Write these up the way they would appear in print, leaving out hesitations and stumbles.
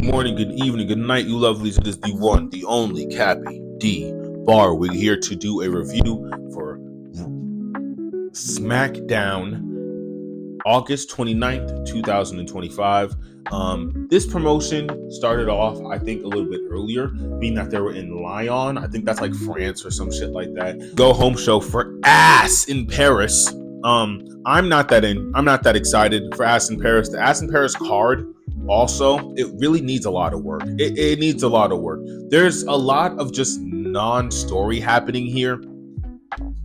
good morning, good evening, good night, you lovelies. It is the one, the only Cappy D Bar. We're here to do a review for Smackdown, August 29th, 2025. This promotion started off, I think, a little bit earlier, being that they were in Lyon. I think that's like France or some shit like that. Go home show for Ass in Paris. I'm not that excited for Ass in Paris. The Ass in Paris card, also, it really needs a lot of work. It needs a lot of work. There's a lot of just non-story happening here.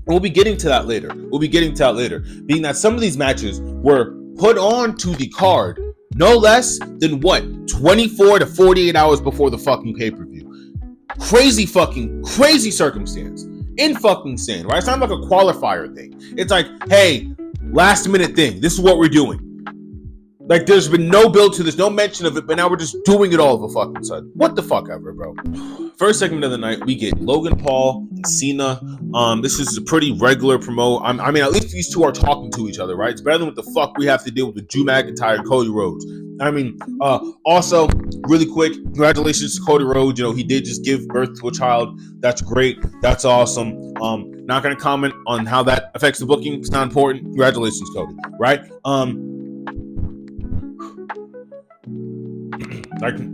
We'll be getting to that later. Being that some of these matches were put on to the card no less than 24 to 48 hours before the fucking pay-per-view. Crazy circumstance. Insane, right? It's not like a qualifier thing. It's like, hey, last minute thing. This is what we're doing. Like, there's been no build to this, no mention of it, but now we're just doing it all of a fucking sudden. What the fuck ever, bro. First segment of the night, we get Logan Paul and Cena. This is a pretty regular promo. I mean, at least these two are talking to each other, right? It's better than what the fuck we have to deal with Drew McIntyre and Cody Rhodes. I mean, also, really quick, congratulations to Cody Rhodes. You know, he did just give birth to a child. That's great. That's awesome. Not going to comment on how that affects the booking. It's not important. Congratulations, Cody, right?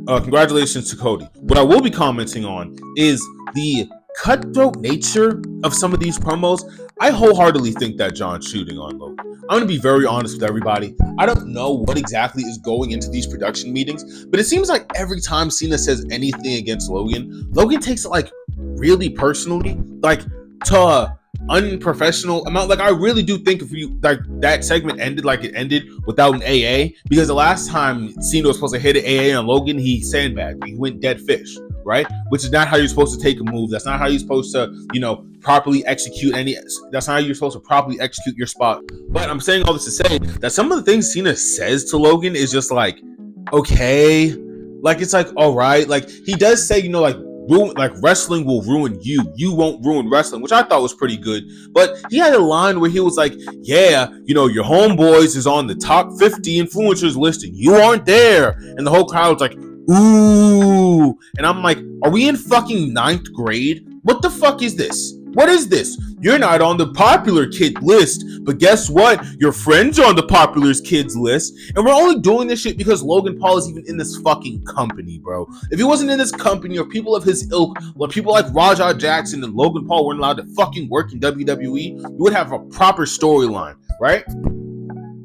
Congratulations to Cody. What I will be commenting on is the cutthroat nature of some of these promos. I wholeheartedly think that John's shooting on Logan. I'm going to be very honest with everybody. I don't know what exactly is going into these production meetings, but it seems like every time Cena says anything against Logan takes it like really personally, like to unprofessional amount. Like, I really do think if you like that segment ended like it ended without an AA, because the last time Cena was supposed to hit an AA on Logan, he sandbagged. He went dead fish, right? Which is not how you're supposed to take a move. That's not how you're supposed to, properly execute that's not how you're supposed to properly execute your spot. But I'm saying all this to say that some of the things Cena says to Logan is just like, okay, like, it's like, all right, like, he does say, wrestling will ruin you. You won't ruin wrestling, which I thought was pretty good. But he had a line where he was like, yeah, your homeboys is on the top 50 influencers list and you aren't there. And the whole crowd was like, ooh. And I'm like, are we in fucking 9th grade? What the fuck is this? What is this? You're not on the popular kid list, but guess what? Your friends are on the popular kids list, and we're only doing this shit because Logan Paul is even in this fucking company, bro. If he wasn't in this company, or people of his ilk, or people like Rajah Jackson and Logan Paul weren't allowed to fucking work in WWE, you would have a proper storyline, right?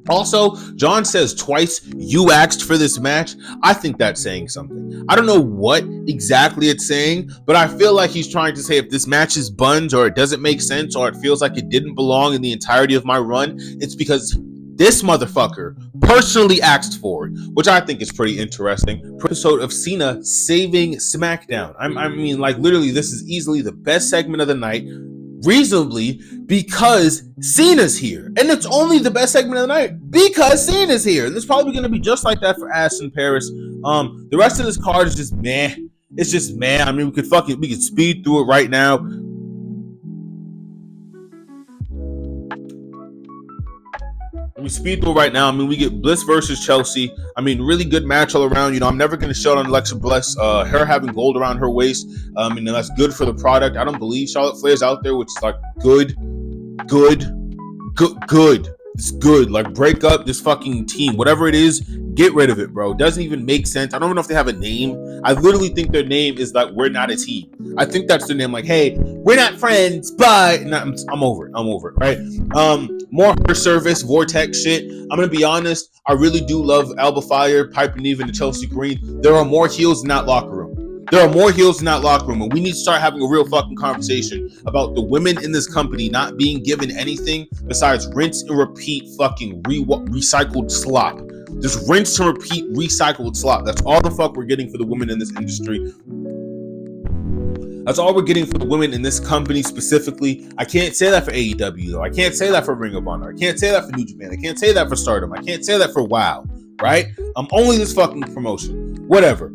Also, John says twice, you asked for this match. I think that's saying something. I don't know what exactly it's saying, but I feel like he's trying to say if this match is buns, or it doesn't make sense, or it feels like it didn't belong in the entirety of my run, it's because this motherfucker personally asked for it, which I think is pretty interesting. Episode of Cena saving SmackDown. I mean, like, literally, this is easily the best segment of the night, reasonably, because Cena's here. And it's only the best segment of the night because Cena's here. And it's probably going to be just like that for Ass in Paris. The rest of this card is just meh. It's just meh. I mean, we could speed through it right now. I mean, we get Bliss versus Chelsea. I mean, really good match all around. I'm never going to shout on Alexa Bliss. Her having gold around her waist. And that's good for the product. I don't believe Charlotte Flair's out there, which is like good. It's good. Like, break up this fucking team. Whatever it is, get rid of it, bro. It doesn't even make sense. I don't know if they have a name. I literally think their name is like, we're not a team. I think that's their name. Like, hey, we're not friends, but I'm over it, right? More her service, Vortex shit. I'm going to be honest. I really do love Alba Fire, Piper Niven, and Chelsea Green. There are more heels in that locker room. And we need to start having a real fucking conversation about the women in this company not being given anything besides rinse and repeat fucking recycled slop. Just rinse and repeat recycled slop. That's all the fuck we're getting for the women in this industry. That's all we're getting for the women in this company specifically. I can't say that for AEW, though. I can't say that for Ring of Honor. I can't say that for New Japan. I can't say that for Stardom. I can't say that for WoW, right? I'm only this fucking promotion. Whatever.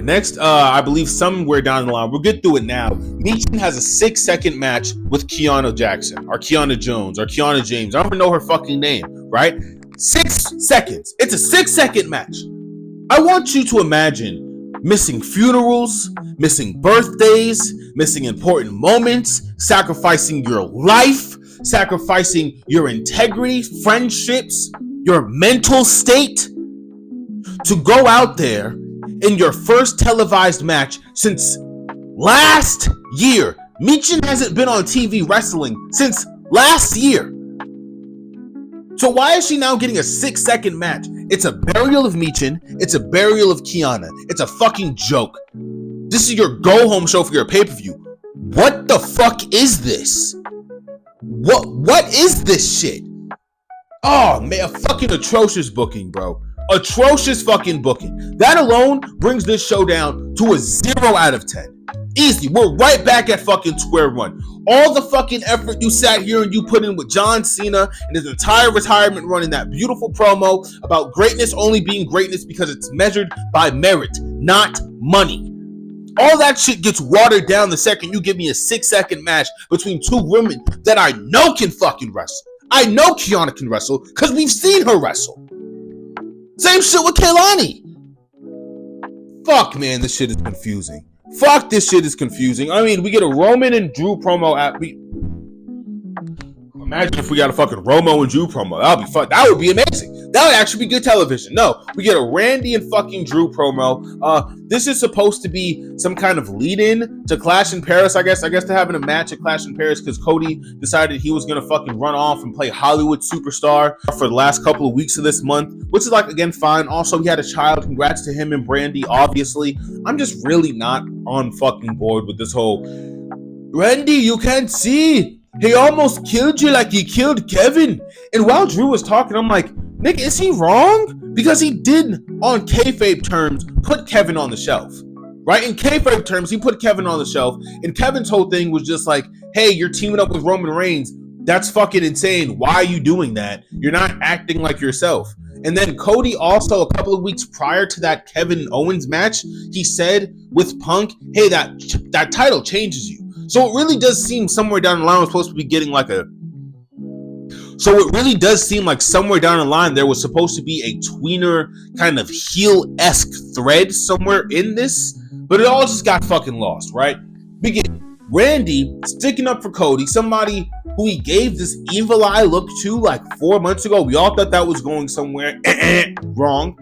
Next, I believe somewhere down the line, we'll get through it now. Michin has a 6-second match with Kiana Jackson, or Kiana Jones, or Kiana James. I don't even know her fucking name, right? 6 seconds. It's a 6-second match. I want you to imagine missing funerals, missing birthdays, missing important moments, sacrificing your life, sacrificing your integrity, friendships, your mental state, to go out there in your first televised match since last year. Michin hasn't been on TV wrestling since last year. So why is she now getting a 6-second match? It's a burial of Michin. It's a burial of Kiana. It's a fucking joke. This is your go-home show for your pay-per-view. What the fuck is this? What is this shit? Oh, man, a fucking atrocious booking, bro. Atrocious fucking booking. That alone brings this show down to a 0 out of 10. Easy. We're right back at fucking square one. All the fucking effort you sat here and you put in with John Cena and his entire retirement run in that beautiful promo about greatness only being greatness because it's measured by merit, not money. All that shit gets watered down the second you give me a 6-second match between two women that I know can fucking wrestle. I know Kiana can wrestle because we've seen her wrestle. Same shit with Kaylani. Fuck, man, this shit is confusing. Fuck, this shit is confusing. I mean, we get a Roman and Drew promo imagine if we got a fucking Romo and Drew promo. That would be fun. That would be amazing. That would actually be good television. No, we get a Randy and fucking Drew promo. This is supposed to be some kind of lead-in to Clash in Paris, I guess. They're having a match at Clash in Paris because Cody decided he was going to fucking run off and play Hollywood superstar for the last couple of weeks of this month, which is, like, again, fine. Also, he had a child. Congrats to him and Brandy, obviously. I'm just really not on fucking board with this whole, Randy, you can't see. He almost killed you like he killed Kevin. And while Drew was talking, I'm like, Nick, is he wrong? Because he did, on kayfabe terms, put Kevin on the shelf, right? In kayfabe terms, he put Kevin on the shelf, and Kevin's whole thing was just like, hey, you're teaming up with Roman Reigns. That's fucking insane. Why are you doing that? You're not acting like yourself. And then Cody also, a couple of weeks prior to that Kevin Owens match, he said with Punk, hey, that title changes you. So it really does seem somewhere down the line we're supposed to be getting like a... So it really does seem like somewhere down the line there was supposed to be a tweener kind of heel-esque thread somewhere in this, but it all just got fucking lost, right? We get Randy sticking up for Cody, somebody who he gave this evil eye look to like 4 months ago. We all thought that was going somewhere. Wrong.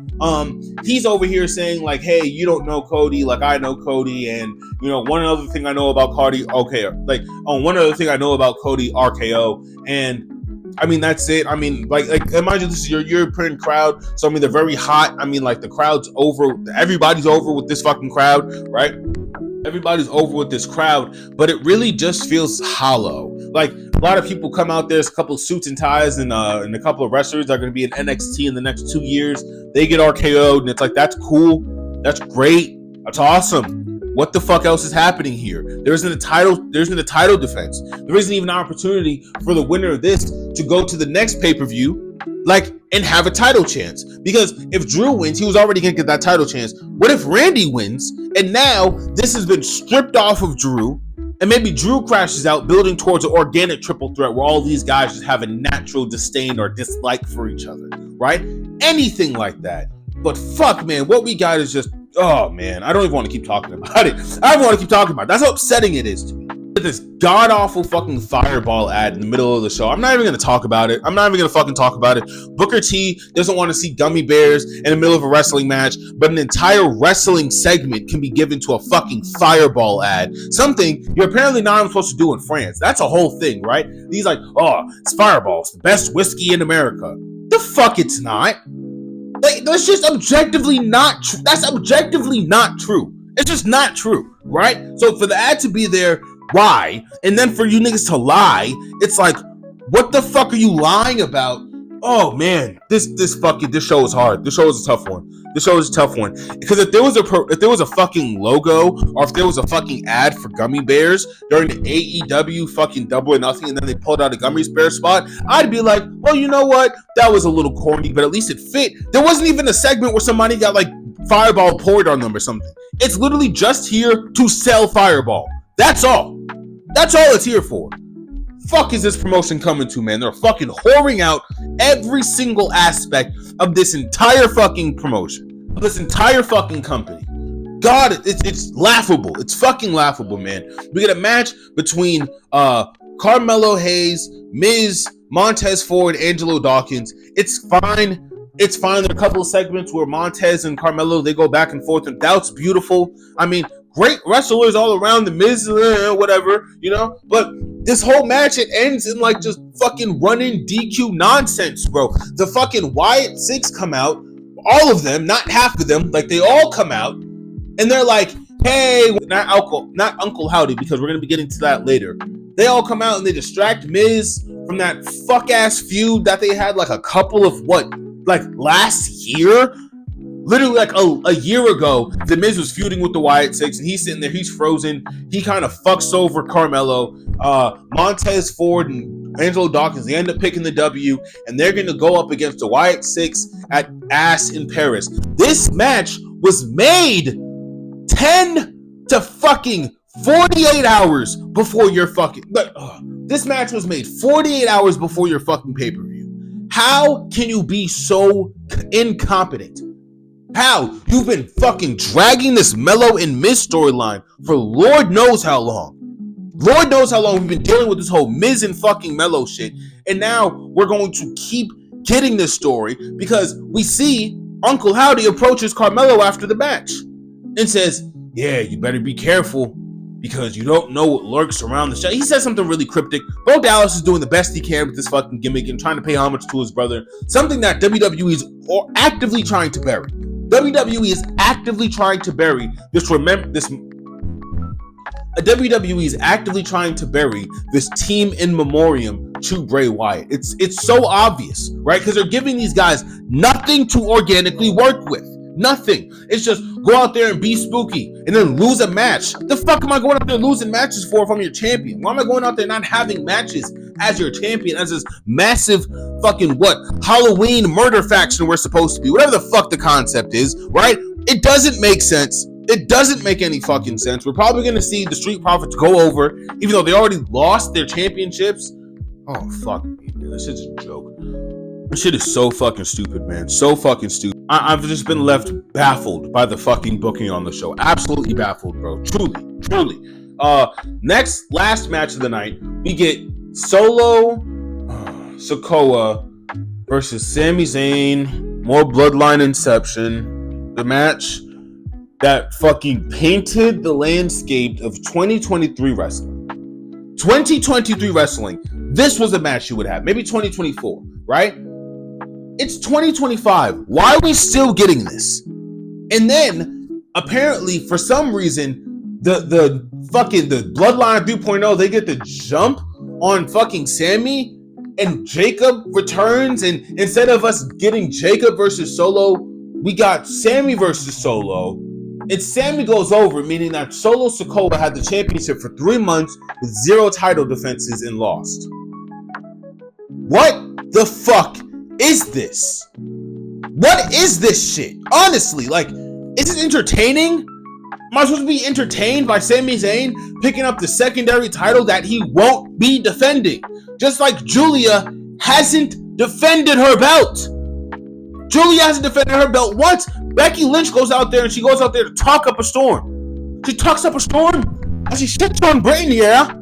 He's over here saying like, hey, you don't know Cody like I know Cody, and you know, one other thing I know about Cody, okay, like, one other thing I know about Cody, RKO, and I mean, that's it. I mean, like imagine this is your European crowd, so I mean, they're very hot. I mean, like, the crowd's over, everybody's over with this fucking crowd, right? Everybody's over with this crowd, but it really just feels hollow. Like, a lot of people come out, there's a couple of suits and ties and a couple of wrestlers that are going to be in NXT in the next 2 years. They get RKO'd, and it's like, that's cool. That's great. That's awesome. What the fuck else is happening here? There isn't a title defense. There isn't even an opportunity for the winner of this to go to the next pay-per-view, like, and have a title chance. Because if Drew wins, he was already gonna get that title chance. What if Randy wins, and now this has been stripped off of Drew, and maybe Drew crashes out, building towards an organic triple threat where all these guys just have a natural disdain or dislike for each other, right? Anything like that. But fuck, man, what we got is just, oh man, I don't even want to keep talking about it. I don't want to keep talking about it. That's how upsetting it is to me. This god-awful fucking fireball ad in the middle of the show. I'm not even going to talk about it. I'm not even going to fucking talk about it. Booker T doesn't want to see gummy bears in the middle of a wrestling match, but an entire wrestling segment can be given to a fucking fireball ad. Something you're apparently not even supposed to do in France. That's a whole thing, right? He's like, oh, it's Fireball. It's the best whiskey in America. The fuck it's not. Like, that's just objectively not true. That's objectively not true. It's just not true, right? So for the ad to be there, why? And then for you niggas to lie, it's like, what the fuck are you lying about? Oh man, this show is hard. This show is a tough one. Because if there was a fucking logo, or if there was a fucking ad for gummy bears during the AEW fucking Double or Nothing, and then they pulled out a gummy bear spot, I'd be like, well, you know what? That was a little corny, but at least it fit. There wasn't even a segment where somebody got like Fireball poured on them or something. It's literally just here to sell Fireball. That's all. That's all it's here for. fuck is this promotion coming to, man? They're fucking whoring out every single aspect of this entire fucking promotion, of this entire fucking company. God, it's laughable. It's fucking laughable, man. We get a match between Carmelo Hayes, Miz, Montez Ford, Angelo Dawkins. It's fine. It's fine. There are a couple of segments where Montez and Carmelo, they go back and forth, and that's beautiful. I mean, great wrestlers all around, the Miz, whatever, you know? But this whole match, it ends in like just fucking running DQ nonsense, bro. The fucking Wyatt Six come out, all of them, not half of them, like they all come out, and they're like, hey, not Uncle Howdy, because we're going to be getting to that later. They all come out and they distract Miz from that fuck-ass feud that they had like a couple of, like last year? Literally like a year ago, The Miz was feuding with the Wyatt Six, and he's sitting there, he's frozen. He kind of fucks over Carmelo. Montez Ford and Angelo Dawkins, they end up picking the W, and they're going to go up against the Wyatt Six at Ass in Paris. This match was made 10 to fucking 48 hours before your fucking... this match was made 48 hours before your fucking pay-per-view. How can you be so incompetent? How? You've been fucking dragging this Melo and Miz storyline for Lord knows how long. Lord knows how long we've been dealing with this whole Miz and fucking Melo shit. And now we're going to keep getting this story because we see Uncle Howdy approaches Carmelo after the match and says, yeah, you better be careful because you don't know what lurks around the show. He says something really cryptic. Bo Dallas is doing the best he can with this fucking gimmick and trying to pay homage to his brother. Something that WWE is actively trying to bury. WWE is actively trying to bury this. WWE is actively trying to bury this team in memoriam to Bray Wyatt. It's so obvious, right? Because they're giving these guys nothing to organically work with. Nothing. It's just go out there and be spooky and then lose a match. The fuck am I going out there losing matches for if I'm your champion? Why am I going out there not having matches as your champion, as this massive fucking Halloween murder faction we're supposed to be? Whatever the fuck the concept is, right? It doesn't make sense. It doesn't make any fucking sense. We're probably going to see the Street Profits go over, even though they already lost their championships. Oh, fuck me, man. This shit's a joke. This shit is so fucking stupid, man. So fucking stupid. I've just been left baffled by the fucking booking on the show. Absolutely baffled, bro. Truly. Last match of the night, we get Solo Sikoa versus Sami Zayn. More Bloodline Inception. The match that fucking painted the landscape of 2023 wrestling. 2023 wrestling. This was a match you would have. Maybe 2024, right? It's 2025. Why are we still getting this? And then, apparently, for some reason, the Bloodline 3.0, they get the jump on fucking Sammy, and Jacob returns, and instead of us getting Jacob versus Solo, we got Sammy versus Solo. And Sammy goes over, meaning that Solo Sikoa had the championship for 3 months with 0 title defenses and lost. What the fuck is this? What is this shit? Honestly, like, is it entertaining? Am I supposed to be entertained by Sami Zayn picking up the secondary title that he won't be defending? Just like Julia hasn't defended her belt. Julia hasn't defended her belt once. Becky Lynch goes out there and she goes out there to talk up a storm. She talks up a storm and she shits on Brittany, yeah?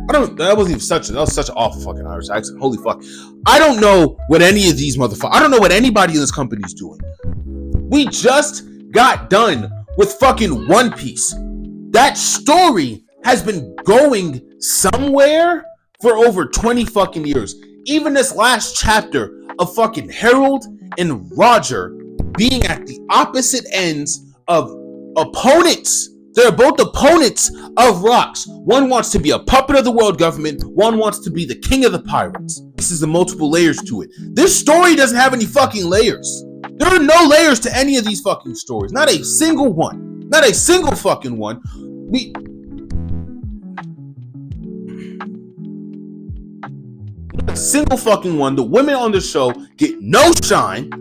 That was such an awful fucking Irish accent. Holy fuck. I don't know what any of these motherfuckers, I don't know what anybody in this company is doing. We just got done with fucking One Piece. That story has been going somewhere for over 20 fucking years. Even this last chapter of fucking Harold and Roger being at the opposite ends of opponents. They're both opponents of Rocks. One wants to be a puppet of the world government. One wants to be the king of the pirates. This is the multiple layers to it. This story doesn't have any fucking layers. There are no layers to any of these fucking stories. Not a single one. Not a single fucking one. Not a single fucking one. The women on the show get no shine.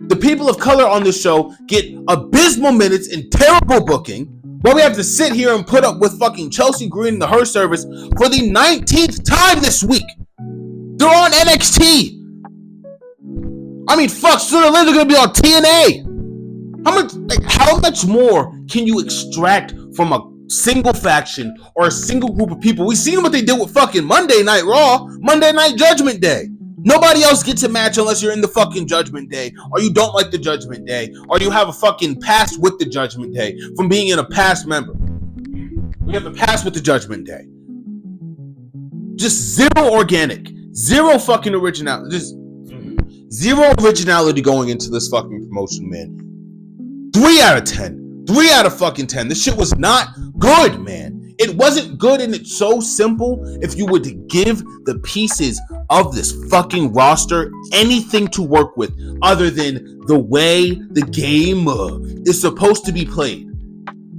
The people of color on the show get abysmal minutes and terrible booking. While we have to sit here and put up with fucking Chelsea Green and the Her Service for the 19th time this week. They're on NXT. I mean, fuck, sooner or later they're gonna be on TNA. How much more can you extract from a single faction or a single group of people? We seen what they did with fucking Monday Night Raw, Monday Night Judgment Day. Nobody else gets a match unless you're in the fucking Judgment Day, or you don't like the Judgment Day, or you have a fucking past with the Judgment Day from being in a past member. We have a past with the Judgment Day. Just zero organic, zero fucking originality, just zero originality going into this fucking promotion, man. 3 out of 10. 3 out of fucking 10. This shit was not good, man. It wasn't good, and it's so simple. If you were to give the pieces of this fucking roster anything to work with other than the way the game is supposed to be played.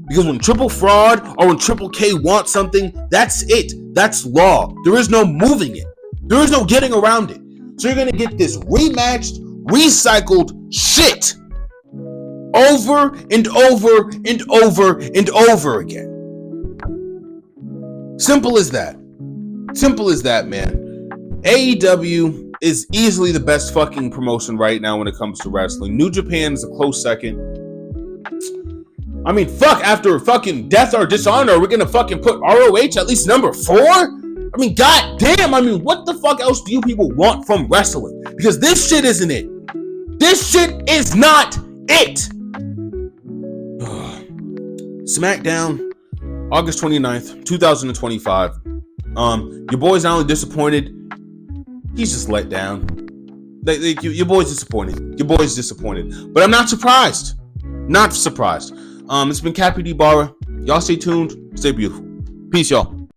Because when Triple Fraud or when Triple K wants something, that's it. That's law. There is no moving it. There is no getting around it. So you're going to get this rematched, recycled shit over and over and over and over again. Simple as that. Simple as that, man. AEW is easily the best fucking promotion right now when it comes to wrestling. New Japan is a close second. I mean, fuck, after fucking Death or Dishonor, we're gonna fucking put ROH at least number 4? I mean, goddamn, what the fuck else do you people want from wrestling? Because this shit isn't it. This shit is not it. Smackdown, August 29th, 2025. Your boy's not only disappointed, he's just let down. Your boy's disappointed. Your boy's disappointed. But I'm not surprised. Not surprised. It's been Cappy D Barra. Y'all stay tuned. Stay beautiful. Peace, y'all.